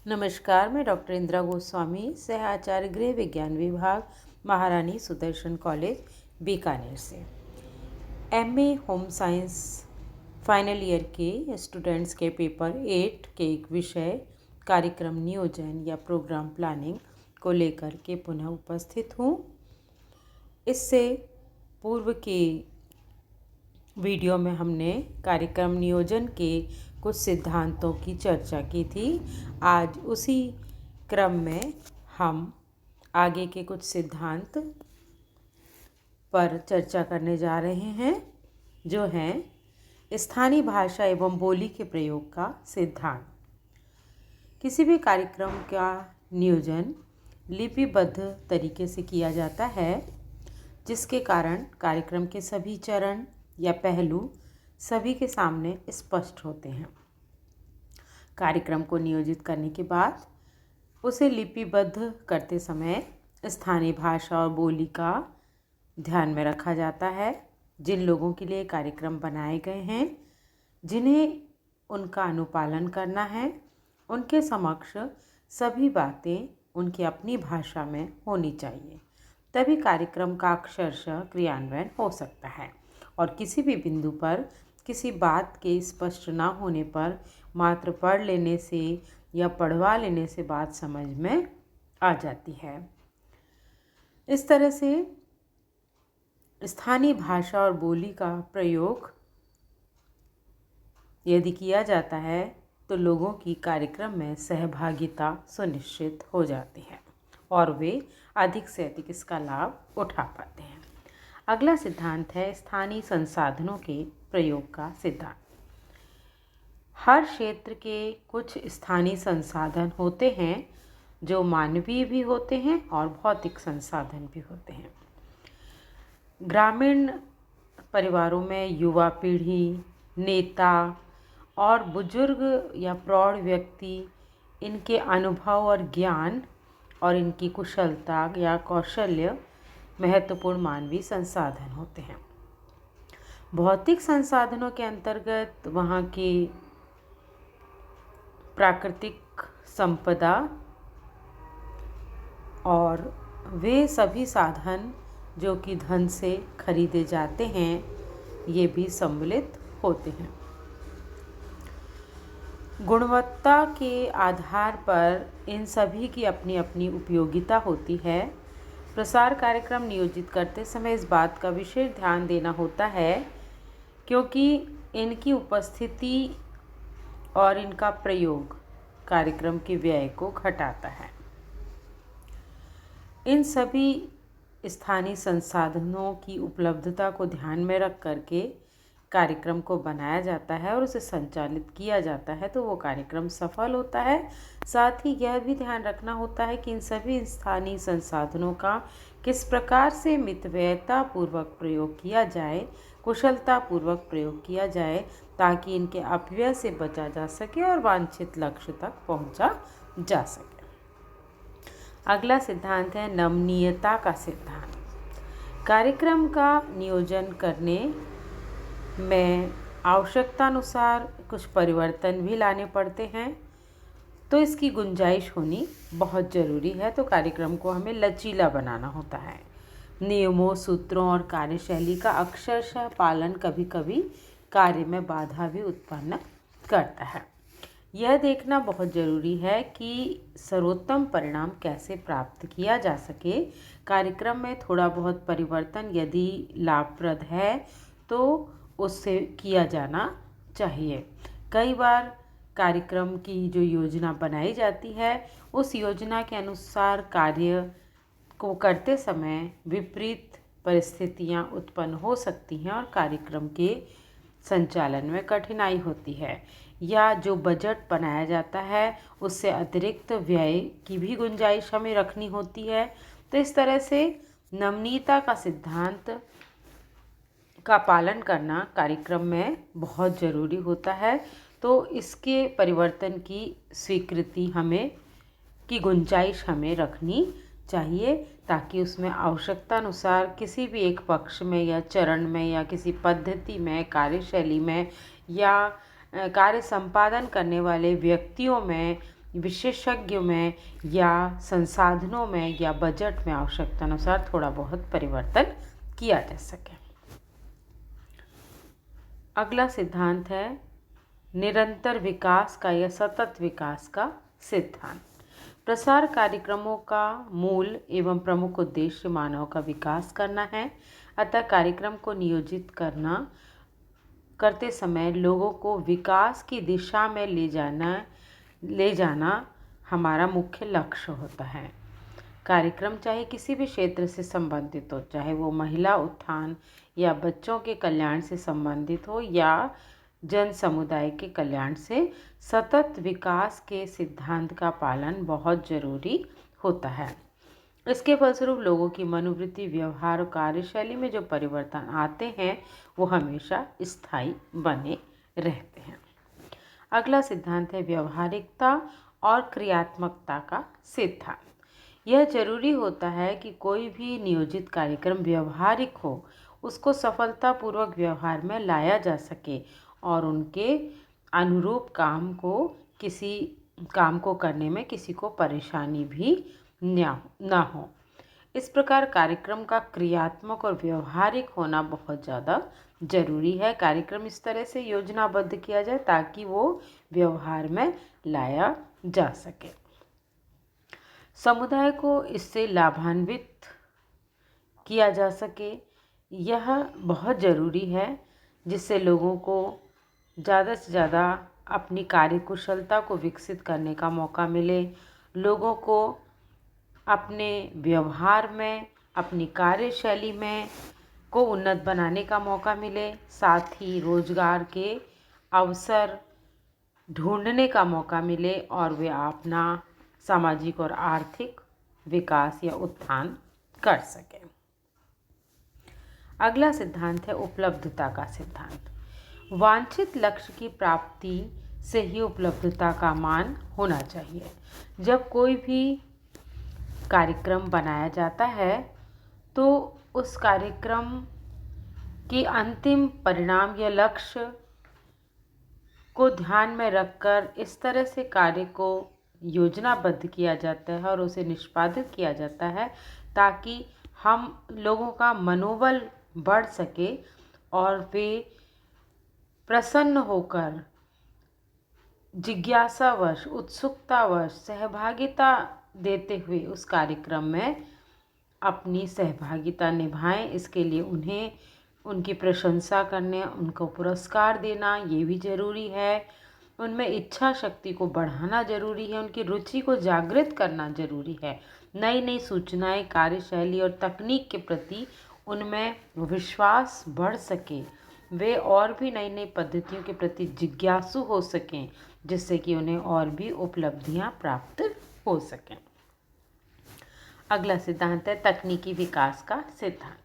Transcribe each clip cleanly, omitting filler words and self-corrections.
नमस्कार, मैं डॉक्टर इंदिरा गोस्वामी, सह आचार्य गृह विज्ञान विभाग, महारानी सुदर्शन कॉलेज, बीकानेर से। MA home science final year के स्टूडेंट्स के पेपर 8 के एक विषय कार्यक्रम नियोजन या प्रोग्राम प्लानिंग को लेकर के पुनः उपस्थित हूँ। इससे पूर्व के वीडियो में हमने कार्यक्रम नियोजन के कुछ सिद्धांतों की चर्चा की थी। आज उसी क्रम में हम आगे के कुछ सिद्धांत पर चर्चा करने जा रहे हैं, जो हैं स्थानीय भाषा एवं बोली के प्रयोग का सिद्धांत। किसी भी कार्यक्रम का नियोजन लिपिबद्ध तरीके से किया जाता है, जिसके कारण कार्यक्रम के सभी चरण या पहलू सभी के सामने स्पष्ट होते हैं। कार्यक्रम को नियोजित करने के बाद उसे लिपिबद्ध करते समय स्थानीय भाषा और बोली का ध्यान में रखा जाता है। जिन लोगों के लिए कार्यक्रम बनाए गए हैं, जिन्हें उनका अनुपालन करना है, उनके समक्ष सभी बातें उनकी अपनी भाषा में होनी चाहिए, तभी कार्यक्रम का अक्षरशः क्रियान्वयन हो सकता है। और किसी भी बिंदु पर किसी बात के स्पष्ट न होने पर मात्र पढ़ लेने से या पढ़वा लेने से बात समझ में आ जाती है। इस तरह से स्थानीय भाषा और बोली का प्रयोग यदि किया जाता है तो लोगों की कार्यक्रम में सहभागिता सुनिश्चित हो जाती है और वे अधिक से अधिक इसका लाभ उठा पाते हैं। अगला सिद्धांत है स्थानीय संसाधनों के प्रयोग का सिद्धांत। हर क्षेत्र के कुछ स्थानीय संसाधन होते हैं जो मानवीय भी होते हैं और भौतिक संसाधन भी होते हैं। ग्रामीण परिवारों में युवा पीढ़ी, नेता और बुजुर्ग या प्रौढ़ व्यक्ति, इनके अनुभव और ज्ञान और इनकी कुशलता या कौशल्य महत्वपूर्ण मानवीय संसाधन होते हैं। भौतिक संसाधनों के अंतर्गत वहाँ की प्राकृतिक संपदा और वे सभी साधन जो कि धन से खरीदे जाते हैं, ये भी सम्मिलित होते हैं। गुणवत्ता के आधार पर इन सभी की अपनी अपनी उपयोगिता होती है। प्रसार कार्यक्रम नियोजित करते समय इस बात का विशेष ध्यान देना होता है, क्योंकि इनकी उपस्थिति और इनका प्रयोग कार्यक्रम के व्यय को घटाता है। इन सभी स्थानीय संसाधनों की उपलब्धता को ध्यान में रख करके कार्यक्रम को बनाया जाता है और उसे संचालित किया जाता है, तो वो कार्यक्रम सफल होता है। साथ ही यह भी ध्यान रखना होता है कि इन सभी स्थानीय संसाधनों का किस प्रकार से मितव्ययता पूर्वक प्रयोग किया जाए, कुशलता पूर्वक प्रयोग किया जाए, ताकि इनके अपव्यय से बचा जा सके और वांछित लक्ष्य तक पहुंचा जा सके। अगला सिद्धांत है नमनीयता का सिद्धांत। कार्यक्रम का नियोजन करने में आवश्यकतानुसार कुछ परिवर्तन भी लाने पड़ते हैं, तो इसकी गुंजाइश होनी बहुत ज़रूरी है। तो कार्यक्रम को हमें लचीला बनाना होता है। नियमों, सूत्रों और कार्यशैली का अक्षरशः पालन कभी कभी कार्य में बाधा भी उत्पन्न करता है। यह देखना बहुत ज़रूरी है कि सर्वोत्तम परिणाम कैसे प्राप्त किया जा सके। कार्यक्रम में थोड़ा बहुत परिवर्तन यदि लाभप्रद है तो उससे किया जाना चाहिए। कई बार कार्यक्रम की जो योजना बनाई जाती है, उस योजना के अनुसार कार्य को करते समय विपरीत परिस्थितियां उत्पन्न हो सकती हैं और कार्यक्रम के संचालन में कठिनाई होती है, या जो बजट बनाया जाता है उससे अतिरिक्त व्यय की भी गुंजाइश हमें रखनी होती है। तो इस तरह से नमनीयता का सिद्धांत का पालन करना कार्यक्रम में बहुत ज़रूरी होता है। तो इसके परिवर्तन की स्वीकृति की गुंजाइश हमें रखनी चाहिए, ताकि उसमें आवश्यकतानुसार किसी भी एक पक्ष में या चरण में या किसी पद्धति में, कार्यशैली में या कार्य संपादन करने वाले व्यक्तियों में विशेषज्ञों में या संसाधनों में या बजट में आवश्यकता अनुसार थोड़ा बहुत परिवर्तन किया जा सके। अगला सिद्धांत है निरंतर विकास का या सतत विकास का सिद्धांत। प्रसार कार्यक्रमों का मूल एवं प्रमुख उद्देश्य मानव का विकास करना है, अतः कार्यक्रम को नियोजित करते समय लोगों को विकास की दिशा में ले जाना हमारा मुख्य लक्ष्य होता है। कार्यक्रम चाहे किसी भी क्षेत्र से संबंधित हो, चाहे वो महिला उत्थान या बच्चों के कल्याण से संबंधित हो या जन समुदाय के कल्याण से, सतत विकास के सिद्धांत का पालन बहुत जरूरी होता है। इसके फलस्वरूप लोगों की मनोवृत्ति, व्यवहार और कार्यशैली में जो परिवर्तन आते हैं वो हमेशा स्थायी बने रहते हैं। अगला सिद्धांत है व्यवहारिकता और क्रियात्मकता का सिद्धांत। यह जरूरी होता है कि कोई भी नियोजित कार्यक्रम व्यवहारिक हो, उसको सफलतापूर्वक व्यवहार में लाया जा सके और उनके अनुरूप काम को करने में किसी को परेशानी भी ना हो। इस प्रकार कार्यक्रम का क्रियात्मक और व्यवहारिक होना बहुत ज़्यादा जरूरी है। कार्यक्रम इस तरह से योजनाबद्ध किया जाए ताकि वो व्यवहार में लाया जा सके। समुदाय को इससे लाभान्वित किया जा सके, यह बहुत ज़रूरी है, जिससे लोगों को ज़्यादा से ज़्यादा अपनी कार्यकुशलता को विकसित करने का मौका मिले, लोगों को अपने व्यवहार में, अपनी कार्यशैली में को उन्नत बनाने का मौका मिले, साथ ही रोजगार के अवसर ढूंढने का मौका मिले और वे अपना सामाजिक और आर्थिक विकास या उत्थान कर सकें। अगला सिद्धांत है उपलब्धता का सिद्धांत। वांछित लक्ष्य की प्राप्ति से ही उपलब्धता का मान होना चाहिए। जब कोई भी कार्यक्रम बनाया जाता है तो उस कार्यक्रम के अंतिम परिणाम या लक्ष्य को ध्यान में रखकर इस तरह से कार्य को योजनाबद्ध किया जाता है और उसे निष्पादित किया जाता है ताकि हम लोगों का मनोबल बढ़ सके और वे प्रसन्न होकर जिज्ञासावश, उत्सुकतावश सहभागिता देते हुए उस कार्यक्रम में अपनी सहभागिता निभाएं। इसके लिए उन्हें उनकी प्रशंसा करने, उनको पुरस्कार देना ये भी ज़रूरी है। उनमें इच्छा शक्ति को बढ़ाना जरूरी है, उनकी रुचि को जागृत करना जरूरी है। नई नई सूचनाएं, कार्यशैली और तकनीक के प्रति उनमें विश्वास बढ़ सके, वे और भी नई नई पद्धतियों के प्रति जिज्ञासु हो सकें, जिससे कि उन्हें और भी उपलब्धियां प्राप्त हो सकें। अगला सिद्धांत है तकनीकी विकास का सिद्धांत।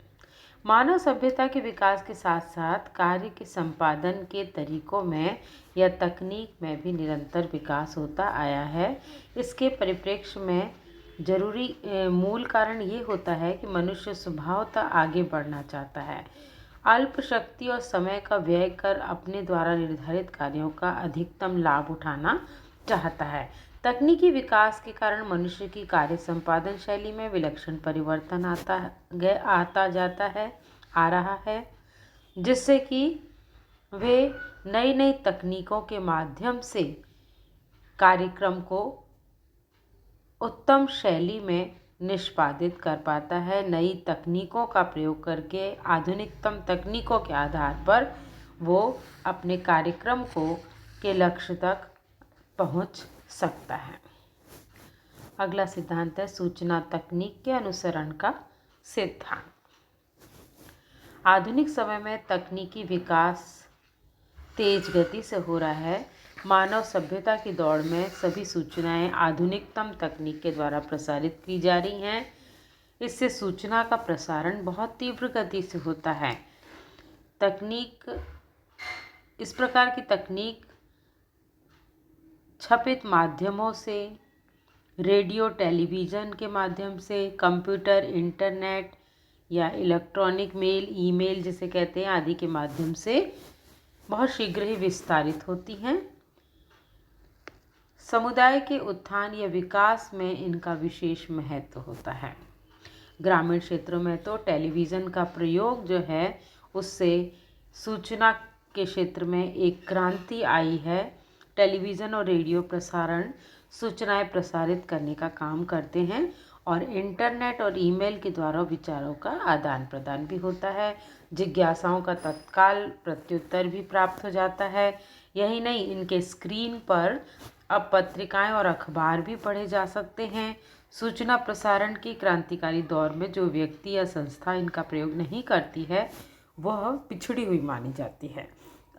मानव सभ्यता के विकास के साथ साथ कार्य के संपादन के तरीकों में या तकनीक में भी निरंतर विकास होता आया है। इसके परिप्रेक्ष्य में जरूरी मूल कारण ये होता है कि मनुष्य स्वभावतः आगे बढ़ना चाहता है, अल्प शक्ति और समय का व्यय कर अपने द्वारा निर्धारित कार्यों का अधिकतम लाभ उठाना चाहता है। तकनीकी विकास के कारण मनुष्य की कार्य संपादन शैली में विलक्षण परिवर्तन आ रहा है, जिससे कि वे नई नई तकनीकों के माध्यम से कार्यक्रम को उत्तम शैली में निष्पादित कर पाता है। नई तकनीकों का प्रयोग करके आधुनिकतम तकनीकों के आधार पर वो अपने कार्यक्रम के लक्ष्य तक पहुंच सकता है। अगला सिद्धांत है सूचना तकनीक के अनुसरण का सिद्धांत। आधुनिक समय में तकनीकी विकास तेज गति से हो रहा है। मानव सभ्यता की दौड़ में सभी सूचनाएं आधुनिकतम तकनीक के द्वारा प्रसारित की जा रही हैं। इससे सूचना का प्रसारण बहुत तीव्र गति से होता है। इस प्रकार की तकनीक छपित माध्यमों से, रेडियो, टेलीविज़न के माध्यम से, कंप्यूटर, इंटरनेट या इलेक्ट्रॉनिक मेल, ईमेल जिसे कहते हैं आदि के माध्यम से बहुत शीघ्र ही विस्तारित होती हैं। समुदाय के उत्थान या विकास में इनका विशेष महत्व होता है। ग्रामीण क्षेत्रों में तो टेलीविज़न का प्रयोग जो है उससे सूचना के क्षेत्र में एक क्रांति आई है। टेलीविज़न और रेडियो प्रसारण सूचनाएं प्रसारित करने का काम करते हैं और इंटरनेट और ईमेल के द्वारा विचारों का आदान प्रदान भी होता है। जिज्ञासाओं का तत्काल प्रत्युत्तर भी प्राप्त हो जाता है। यही नहीं, इनके स्क्रीन पर अब पत्रिकाएं और अखबार भी पढ़े जा सकते हैं। सूचना प्रसारण की क्रांतिकारी दौर में जो व्यक्ति या संस्था इनका प्रयोग नहीं करती है वह पिछड़ी हुई मानी जाती है।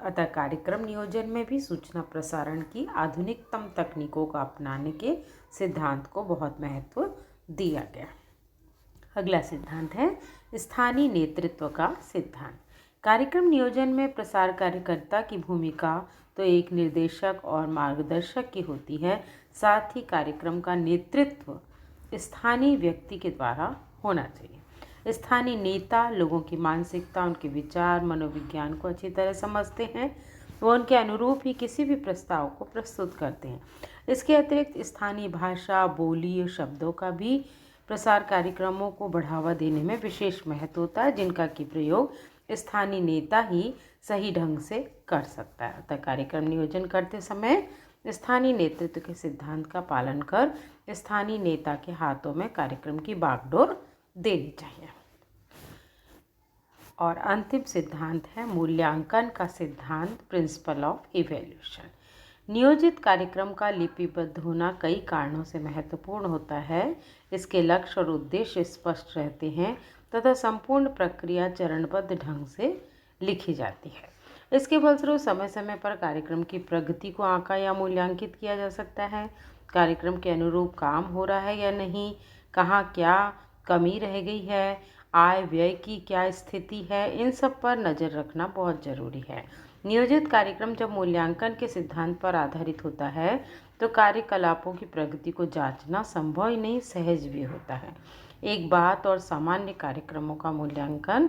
अतः कार्यक्रम नियोजन में भी सूचना प्रसारण की आधुनिकतम तकनीकों का अपनाने के सिद्धांत को बहुत महत्व दिया गया। अगला सिद्धांत है स्थानीय नेतृत्व का सिद्धांत। कार्यक्रम नियोजन में प्रसार कार्यकर्ता की भूमिका तो एक निर्देशक और मार्गदर्शक की होती है, साथ ही कार्यक्रम का नेतृत्व स्थानीय व्यक्ति के द्वारा होना चाहिए। स्थानीय नेता लोगों की मानसिकता, उनके विचार, मनोविज्ञान को अच्छी तरह समझते हैं। वो उनके अनुरूप ही किसी भी प्रस्ताव को प्रस्तुत करते हैं। इसके अतिरिक्त स्थानीय भाषा, बोली और शब्दों का भी प्रसार कार्यक्रमों को बढ़ावा देने में विशेष महत्व होता है, जिनका कि प्रयोग स्थानीय नेता ही सही ढंग से कर सकता है। अतः कार्यक्रम नियोजन करते समय स्थानीय नेतृत्व के सिद्धांत का पालन कर स्थानीय नेता के हाथों में कार्यक्रम की बागडोर देनी चाहिए। और अंतिम सिद्धांत है मूल्यांकन का सिद्धांत, प्रिंसिपल ऑफ इवैल्यूएशन। नियोजित कार्यक्रम का लिपिबद्ध होना कई कारणों से महत्वपूर्ण होता है। इसके लक्ष्य और उद्देश्य स्पष्ट रहते हैं तथा संपूर्ण प्रक्रिया चरणबद्ध ढंग से लिखी जाती है। इसके फलस्वरूप समय समय पर कार्यक्रम की प्रगति को आंका या मूल्यांकित किया जा सकता है। कार्यक्रम के अनुरूप काम हो रहा है या नहीं, कहाँ क्या कमी रह गई है, आय व्यय की क्या स्थिति है, इन सब पर नज़र रखना बहुत ज़रूरी है। नियोजित कार्यक्रम जब मूल्यांकन के सिद्धांत पर आधारित होता है तो कार्यकलापों की प्रगति को जांचना संभव ही नहीं, सहज भी होता है। एक बात और सामान्य कार्यक्रमों का मूल्यांकन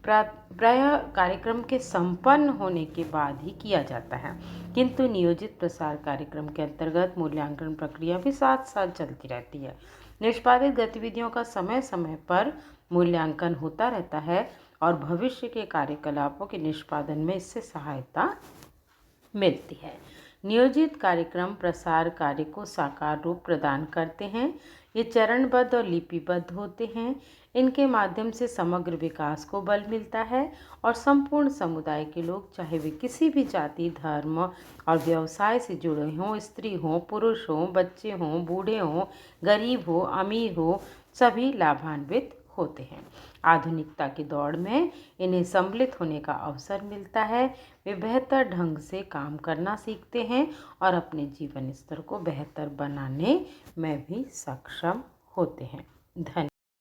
प्रायः कार्यक्रम के संपन्न होने के बाद ही किया जाता है, किंतु नियोजित प्रसार कार्यक्रम के अंतर्गत मूल्यांकन प्रक्रिया भी साथ साथ चलती रहती है। निष्पादित गतिविधियों का समय समय पर मूल्यांकन होता रहता है और भविष्य के कार्यकलापों के निष्पादन में इससे सहायता मिलती है। नियोजित कार्यक्रम प्रसार कार्य को साकार रूप प्रदान करते हैं। ये चरणबद्ध और लिपिबद्ध होते हैं। इनके माध्यम से समग्र विकास को बल मिलता है और संपूर्ण समुदाय के लोग, चाहे वे किसी भी जाति, धर्म और व्यवसाय से जुड़े हों, स्त्री हों, पुरुष हों, बच्चे हों, बूढ़े हों, गरीब हो, अमीर हो, सभी लाभान्वित होते हैं। आधुनिकता की दौड़ में इन्हें सम्मिलित होने का अवसर मिलता है। वे बेहतर ढंग से काम करना सीखते हैं और अपने जीवन स्तर को बेहतर बनाने में भी सक्षम होते हैं। धन्यवाद।